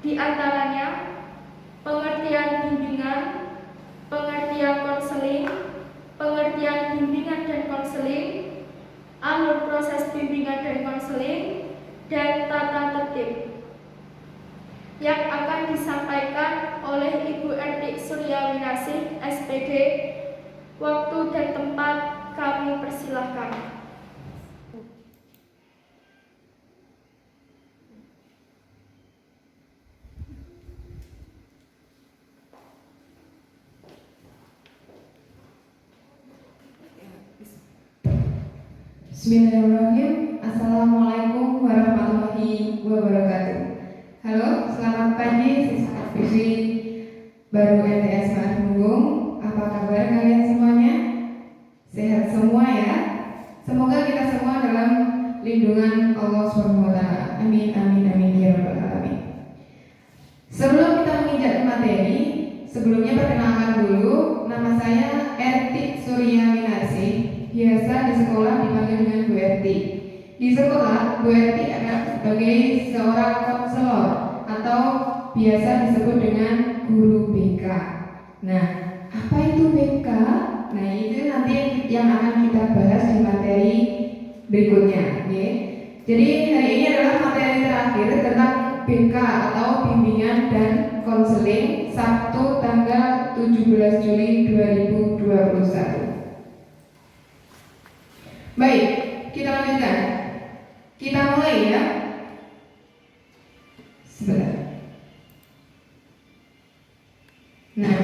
Di antaranya pengertian bimbingan, pengertian konseling, pengertian bimbingan dan konseling, alur proses bimbingan dan konseling, dan tata tertib yang akan disampaikan oleh Ibu Ertik Suryawinasih, SPD. Waktu dan tempat kami persilahkan. Bismillahirrahmanirrahim. Assalamualaikum warahmatullahi wabarakatuh. Halo, selamat pagi siswa FISI baru MTS Bandung. Apa kabar kalian semuanya? Sehat semua ya? Semoga kita semua dalam lindungan Allah SWT. Amin, amin, amin ya rabbal alamin. Sebelum kita menginjak materi, sebelumnya perkenalkan dulu, nama saya Ertik Suryawinasih. Biasa di sekolah dipanggil dengan Bu Erti. Di sekolah, Bu Erti adalah sebagai seorang konselor atau biasa disebut dengan guru BK. Nah, apa itu BK? Nah, itu nanti yang akan kita bahas di materi berikutnya. Ya. Jadi hari ini adalah materi terakhir tentang BK atau bimbingan dan konseling Sabtu tanggal 17 Juli 2021. Baik, kita lanjutkan. Kita mulai ya. Sebentar. Nah,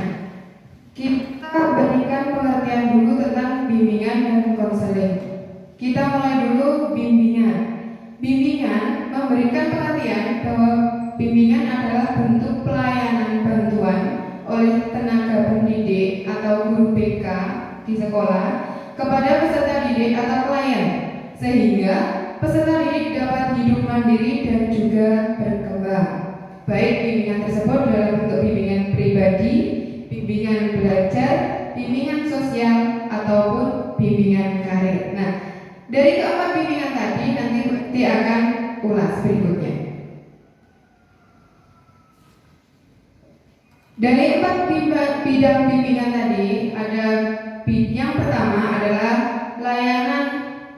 kita berikan pengertian dulu tentang bimbingan dan konseling. Kita mulai dulu bimbingan. Bimbingan memberikan pengertian bahwa bimbingan adalah bentuk pelayanan bantuan oleh tenaga pendidik atau guru BK di sekolah kepada peserta didik atau klien, sehingga peserta didik dapat hidup mandiri dan juga berkembang. Baik bimbingan tersebut dalam bentuk bimbingan pribadi, bimbingan belajar, bimbingan sosial, ataupun bimbingan karir. Nah, dari keempat bimbingan tadi nanti kita akan ulas berikutnya. Dari empat bidang bimbingan tadi ada yang pertama adalah layanan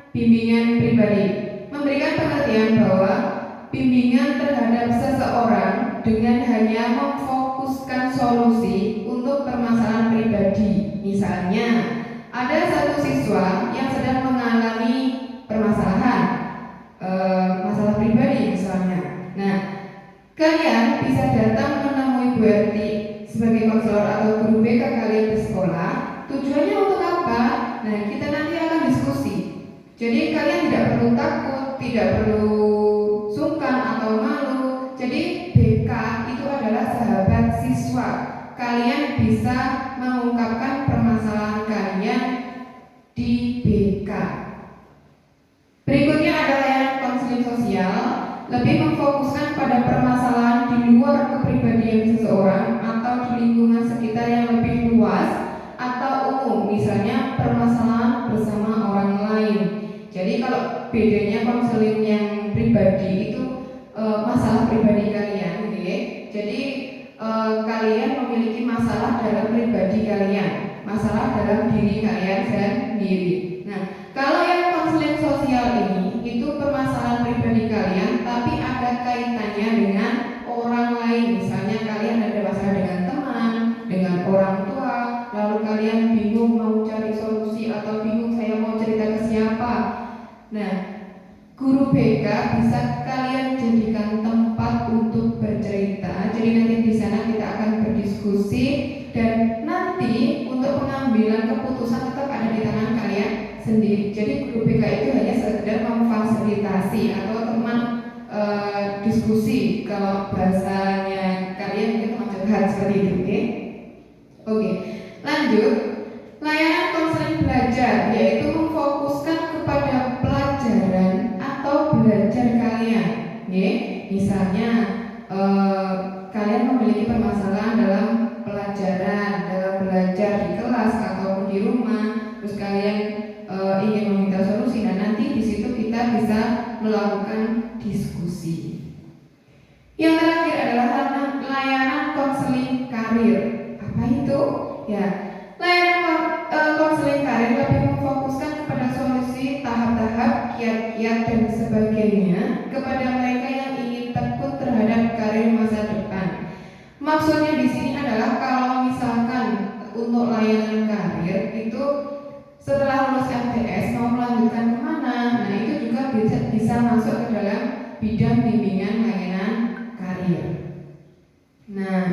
bimbingan pribadi, memberikan pengertian bahwa bimbingan terhadap seseorang dengan hanya memfokuskan solusi untuk permasalahan pribadi. Misalnya, ada satu siswa yang sedang mengalami permasalahan, masalah pribadi misalnya. Nah, kalian bisa datang menemui Bu Erti sebagai konselor atau guru BK kalian di sekolah. Tujuannya untuk apa? Nah, kita nanti akan diskusi. Jadi kalian tidak perlu takut, tidak perlu sungkan atau malu. Jadi BK itu adalah sahabat siswa. Kalian bisa mengungkapkan permasalahan kalian di BK. Berikutnya ada layanan konseling sosial, lebih memfokuskan pada permasalahan di luar kepribadian seseorang atau di lingkungan sekitar yang lebih luas atau umum, misalnya permasalahan bersama orang lain. Jadi kalau bedanya konseling yang pribadi itu masalah pribadi kalian, gitu ya. Jadi kalian memiliki masalah dalam pribadi kalian, masalah dalam diri kalian sendiri. Nah, kalau yang konseling sosial ini itu permasalahan pribadi kalian, tapi ada kaitannya dengan orang lain. Misalnya kalian ada masalah dengan teman, dengan orang tua, lalu kalian bingung mau cari solusi atau bingung saya mau cerita ke siapa. Nah, guru BK bisa kalian jadikan tempat untuk bercerita. Jadi nanti di sana kita akan berdiskusi dan nanti untuk pengambilan keputusan tetap ada di tangan kalian sendiri. Jadi guru BK itu hanya sekedar memfasilitasi atau teman diskusi. Kalau bahasanya kalian mungkin teman curhat seperti itu, oke? Oke, lanjut. Layanan konseling belajar yaitu memfokuskan kepada pelajaran atau belajar kalian. Misalnya kalian memiliki permasalahan dalam pelajaran, dalam belajar di kelas ataupun di rumah, terus kalian ingin meminta solusi. Nah, nanti di situ kita bisa melakukan diskusi. Yang terakhir adalah layanan konseling karir. Apa itu? Ya, layanan konseling karir lebih memfokuskan kepada solusi tahap-tahap, kiat-kiat dan sebagainya kepada mereka yang ingin tekun terhadap karir masa depan. Maksudnya di sini adalah kalau misalkan untuk layanan karir itu setelah lulus MTS mau melanjutkan kemana, nah itu juga bisa masuk ke dalam bidang bimbingan layanan karir. Nah,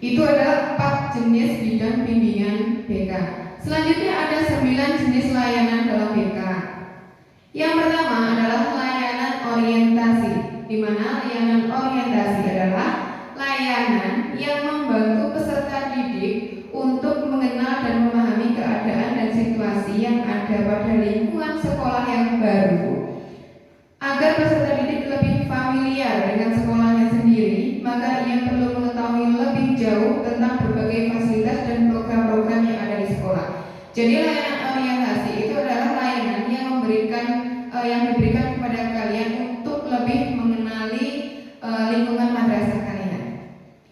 itu adalah 4 jenis bidang bimbingan BK. Selanjutnya ada 9 jenis layanan dalam BK. Yang pertama adalah layanan orientasi, di mana layanan orientasi adalah layanan yang membantu peserta didik untuk mengenal dan memahami keadaan dan situasi yang ada pada lingkungan sekolah yang baru. Agar peserta didik lebih familiar dengan sekolahnya sendiri, maka ia perlu mengetahui lebih jauh tentang berbagai fasilitas dan program-program yang ada di sekolah. Jadi layanan orientasi itu adalah layanan yang diberikan kepada kalian untuk lebih mengenali lingkungan madrasah kalian.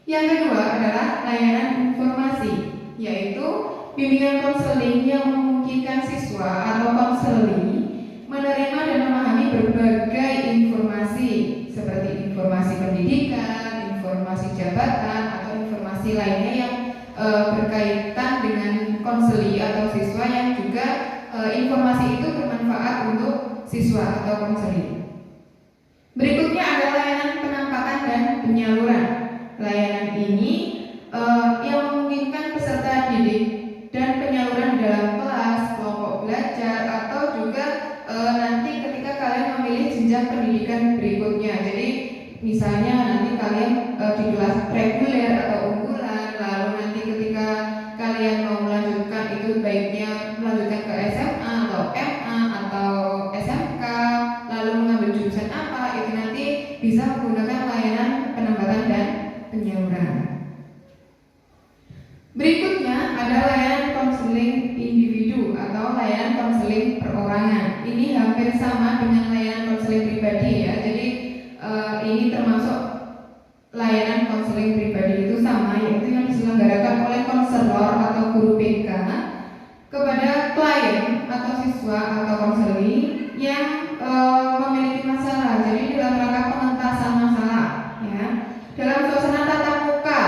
Yang kedua adalah layanan informasi, yaitu bimbingan konseling yang memungkinkan siswa atau konseli menerima dan memahami berbagai informasi seperti informasi pendidikan, informasi jabatan, atau informasi lainnya yang berkaitan dengan konseli atau siswa yang juga informasi itu bermanfaat untuk siswa atau konseli. Berikutnya ada layanan penampakan dan penyaluran. Layanan ini yang memungkinkan peserta didik dan penyaluran dalam kelas, kelompok belajar, atau juga nanti ketika kalian memilih jenjang pendidikan berikutnya. Jadi misalnya nanti kalian di kelas reguler atau unggulan, lalu nanti ketika kalian mau melanjutkan itu baiknya melanjutkan ke SMA atau MA atau SMK, lalu mengambil jurusan apa, itu nanti bisa menggunakan layanan penempatan dan penyaluran. Berikutnya ada layanan konseling individu atau layanan konseling perorangan. Ini hampir sama dengan layanan konseling pribadi ya. Jadi ini termasuk layanan konseling pribadi itu sama, yaitu yang diselenggarakan oleh konselor atau guru BK kepada klien atau siswa atau konseli yang memiliki masalah. Jadi dalam rangka pengentasan masalah ya. Dalam suasana tatap muka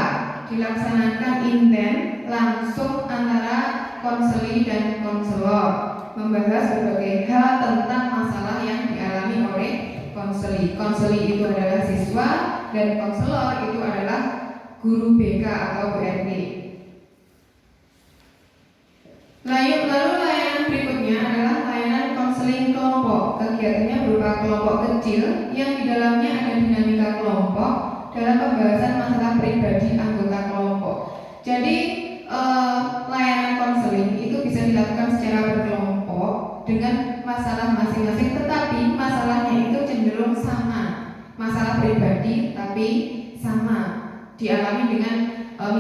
dilaksanakan inten langsung antara konseli dan konselor, membahas berbagai hal tentang masalah yang dialami oleh konseli. Konseli itu adalah siswa dan konselor itu adalah guru BK atau BRT. Lalu layanan berikutnya adalah layanan konseling kelompok. Kegiatannya berupa kelompok kecil yang di dalamnya ada dinamika kelompok dalam pembahasan masalah pribadi anggota kelompok. Jadi layanan konseling itu bisa dilakukan secara berkelompok dengan masalah masing-masing, tetapi masalahnya itu cenderung sama. Masalah pribadi tapi sama dialami dengan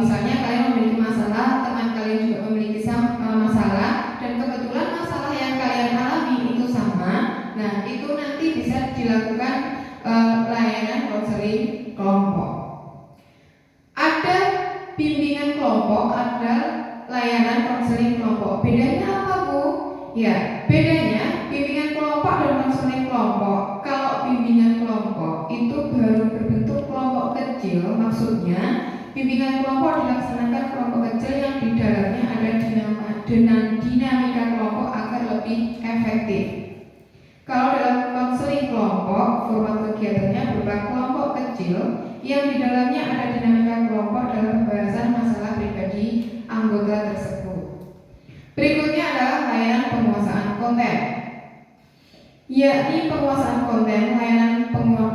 misalnya kalian memiliki masalah, teman kalian juga memiliki masalah, dan kebetulan masalah yang kalian alami itu sama. Nah, itu nanti bisa dilakukan layanan konseling kelompok. Ada bimbingan kelompok, ada layanan konseling kelompok. Bedanya apa, Bu? Ya, bedanya bimbingan kelompok dan konseling kelompok. Kalau bimbingan kelompok itu baru berbentuk kelompok kecil, maksudnya bimbingan kelompok dilaksanakan kelompok kecil yang di dalamnya ada dinamika kelompok agar lebih efektif. Kalau dalam konseling kelompok, format kegiatannya berupa kelompok kecil yang di dalamnya ada dinamika kelompok dalam pembahasan masalah pribadi anggota tersebut. Berikutnya adalah layanan penguasaan konten, yakni penguasaan konten, layanan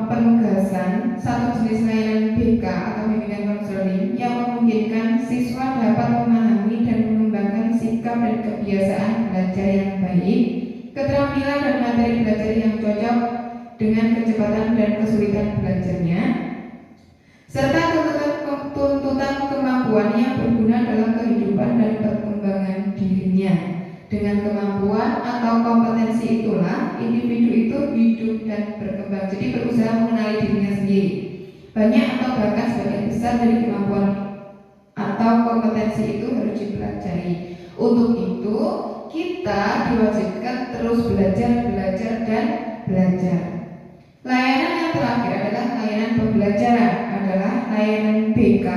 penugasan, satu jenis layanan BK atau bimbingan konseling yang memungkinkan siswa dapat memahami dan mengembangkan sikap dan kebiasaan belajar yang baik, keterampilan dan materi belajar yang cocok dengan kecepatan dan kesulitan belajarnya, serta tuntutan kemampuan yang berguna dalam kehidupan dan perkembangan dirinya. Dengan kemampuan atau kompetensi itulah individu itu hidup dan berkembang. Jadi berusaha mengenali dirinya sendiri. banyak atau bahkan sebagian besar dari kemampuan atau kompetensi itu harus dipelajari. Untuk itu kita diwajibkan terus belajar, dan belajar. Layanan yang terakhir adalah layanan pembelajaran, adalah layanan BK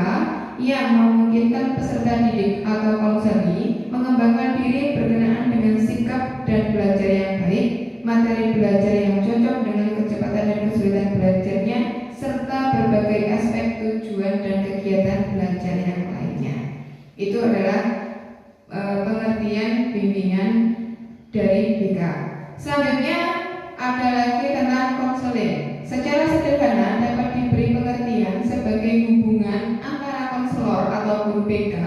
yang memungkinkan peserta didik atau konseli mengembangkan diri berkenaan dengan sikap dan belajar yang baik, materi belajar yang cocok dengan kecepatan dan kesulitan belajarnya, serta berbagai aspek tujuan dan kegiatan belajar yang lainnya. Itu adalah pengertian bimbingan dari BK. Selanjutnya ada lagi tentang konseling. Secara sederhana dapat diberi pengertian sebagai hubungan antara konselor atau guru BK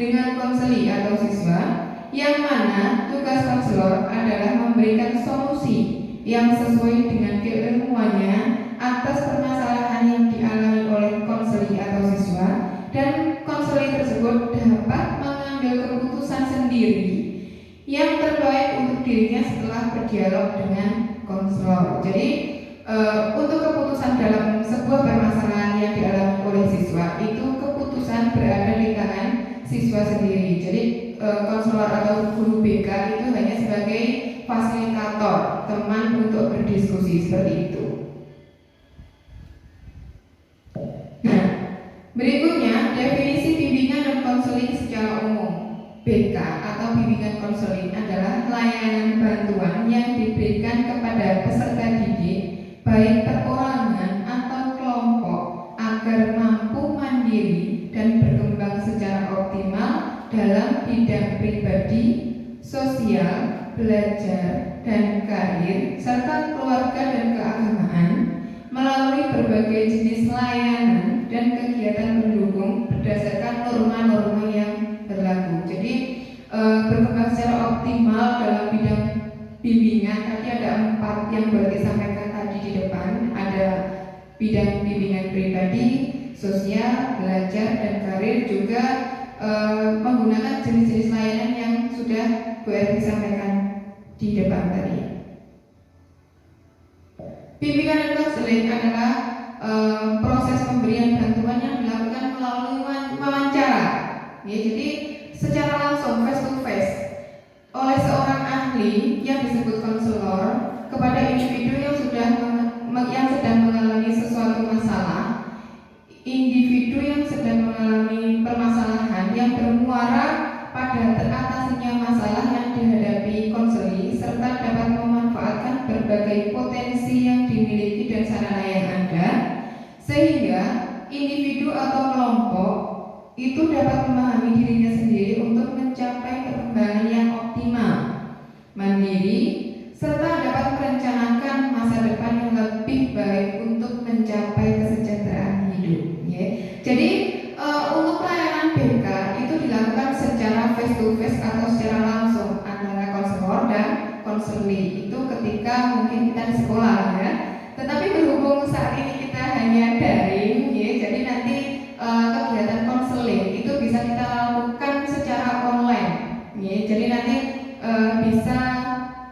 dengan konseli atau siswa, yang mana tugas konselor adalah memberikan solusi yang sesuai dengan keilmuannya atas permasalahan yang dialami oleh konseli atau siswa, dan konseli tersebut dapat mengambil keputusan sendiri yang terbaik untuk dirinya setelah berdialog dengan konselor. Jadi untuk keputusan dalam sebuah permasalahan yang dialami oleh siswa, itu keputusan berada di tangan siswa sendiri. Jadi konselor atau guru BK itu hanya sebagai fasilitator, teman untuk berdiskusi, seperti itu. Nah, berikutnya definisi bimbingan dan konseling secara umum. BK atau bimbingan konseling adalah layanan bantuan yang diberikan kepada peserta didik, baik perorangan atau kelompok, agar mampu mandiri dan berkembang secara optimal dalam bidang pribadi, sosial, belajar, dan karir, serta keluarga dan keagamaan, melalui berbagai jenis layanan dan kegiatan pendukung berdasarkan norma-norma yang berlaku. Jadi berkembang secara optimal dalam bidang bimbingan. Tadi ada 4 yang boleh disampaikan tadi di depan. Ada bidang bimbingan pribadi, sosial, belajar, dan karir, juga menggunakan jenis-jenis layanan yang sudah Bu Erni sampaikan di depan tadi. Bimbingan dan konseling adalah proses pemberian bantuan yang dilakukan melalui wawancara. Ya, jadi secara langsung face to face oleh seorang ahli yang disebut konselor kepada individu yang sedang mengalami sesuatu masalah, individu yang sedang mengalami permasalahan yang bermuara pada teratasinya masalah yang dihadapi konseli, serta dapat memanfaatkan berbagai potensi yang dimiliki dan sarana yang ada, sehingga individu atau kelompok itu dapat memahami dirinya sendiri untuk mencapai perkembangan yang optimal, mandiri, serta dapat merencanakan masa depan yang lebih baik untuk mencapai kesejahteraan hidup. Ya. Jadi untuk layanan BK itu dilakukan secara face to face atau secara langsung antara konselor dan konseli. Itu ketika mungkin kita di sekolah, ya. Tetapi berhubung saat ini kita hanya daring, ya, jadi nanti kegiatan konseling itu bisa kita lakukan secara online, ya. Jadi nanti bisa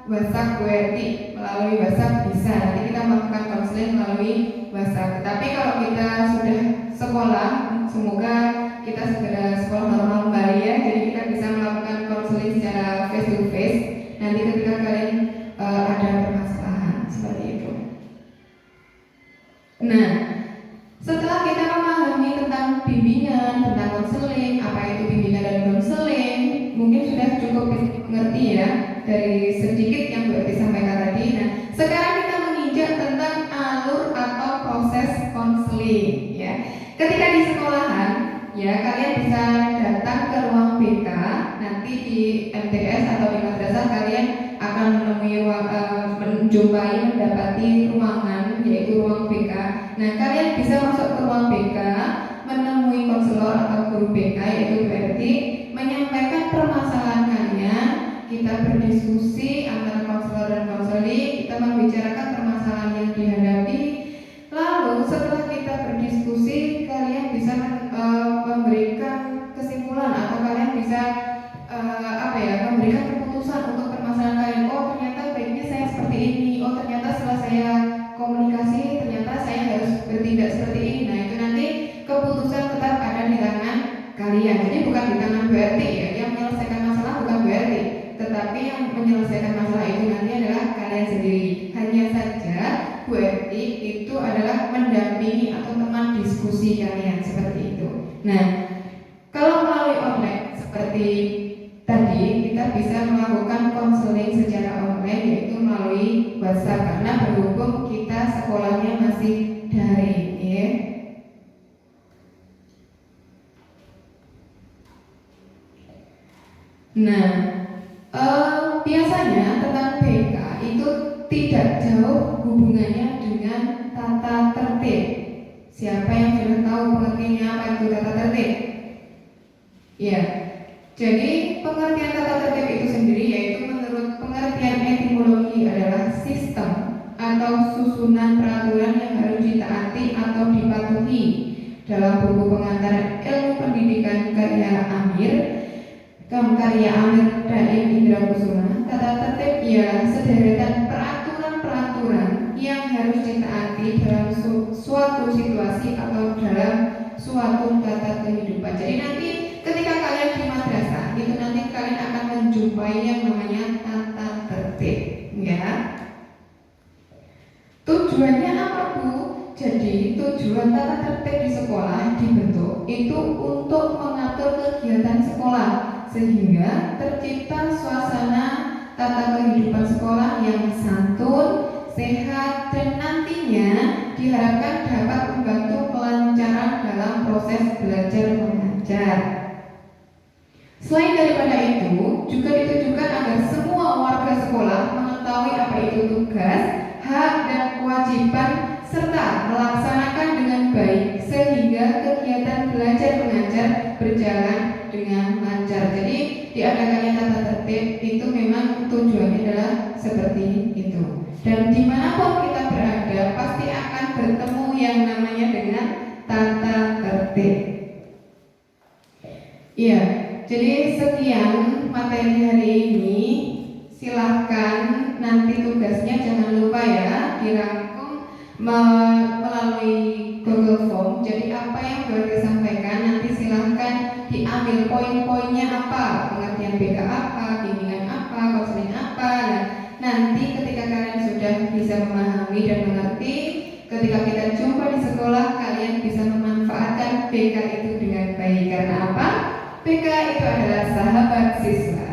WhatsApp Bu Erti, melalui WhatsApp bisa. Nanti kita melakukan konseling melalui WhatsApp. Tetapi kalau kita sudah sekolah, semoga kita segera sekolah normal kembali, ya. Jadi kita bisa melakukan konseling secara face to face. Nanti ketika kalian ada permasalahan seperti itu. Nah, setelah kita memahami tentang bimbingan, tentang konseling, apa itu bimbingan dan konseling, mungkin sudah cukup mengerti, ya, dari sedikit yang boleh disampaikan tadi. Nah, sekarang kita menginjak tentang alur atau proses konseling, ya. Ketika di sekolahan, ya, kalian bisa datang ke ruang BK. Nanti di MTS atau di madrasah kalian akan mendapati ruangan, yaitu ruang BK. Nah, kalian bisa masuk ke ruang BK, menemui konselor atau guru BK, yaitu berarti menyampaikan permasalahan kalian. Kita berdiskusi antara konselor dan konseli, kita membicarakan permasalahan yang dihadapi. Lalu setelah kita berdiskusi, kalian bisa memberikan kesimpulan atau kalian bisa memberikan keputusan untuk permasalahan kalian. Oh, ternyata baiknya saya seperti ini. Oh, ternyata setelah saya komunikasi, ternyata saya harus bertindak seperti ini. Nah, kalian sendiri. Hanya saja Bu Etik itu adalah mendampingi atau teman diskusi kalian seperti itu. Nah, kalau melalui online seperti tadi, kita bisa melakukan konseling secara online yaitu melalui WhatsApp karena berhubung kita sekolahnya masih daring, ya. Nah, biasanya tentang BK itu tidak jauh hubungannya dengan tata tertib. Siapa yang sudah tahu pengertiannya apa itu tata tertib? Ya, jadi pengertian tata tertib itu sendiri yaitu menurut pengertian etimologi adalah sistem atau susunan peraturan yang harus ditaati atau dipatuhi. Dalam buku pengantar ilmu pendidikan karya Amir Daim Indra Kusuma, tata tertib ialah sederetan peraturan-peraturan yang harus ditaati dalam suatu situasi atau dalam suatu tata kehidupan. Jadi nanti ketika kalian di madrasah itu nanti kalian akan menjumpai yang namanya tata tertib, ya. Tujuannya apa, Bu? Jadi tujuan tata tertib di sekolah dibentuk itu untuk mengatur kegiatan sekolah sehingga tercipta suasana tata kehidupan sekolah yang santun, sehat, dan nantinya diharapkan dapat membantu kelancaran dalam proses belajar mengajar. Selain daripada itu, juga ditujukan agar semua warga sekolah mengetahui apa itu tugas, hak, dan kewajiban serta melaksanakan dengan baik sehingga kegiatan belajar mengajar berjalan dengan lancar. Jadi diadakannya tata tertib itu memang tujuannya adalah seperti itu. Dan dimanapun kita berada pasti akan bertemu yang namanya dengan tata tertib. Iya, jadi sekian materi hari ini. Silahkan nanti tugasnya jangan lupa ya dirangkum melalui Google Form. Jadi apa yang baru disampaikan nanti silahkan diambil poin-poinnya apa, pengertian BK apa, bimbingan apa, konseling apa. Nah, nanti ketika kalian sudah bisa memahami dan mengerti, ketika kita jumpa di sekolah kalian bisa memanfaatkan BK itu dengan baik. Karena apa? BK itu adalah sahabat siswa.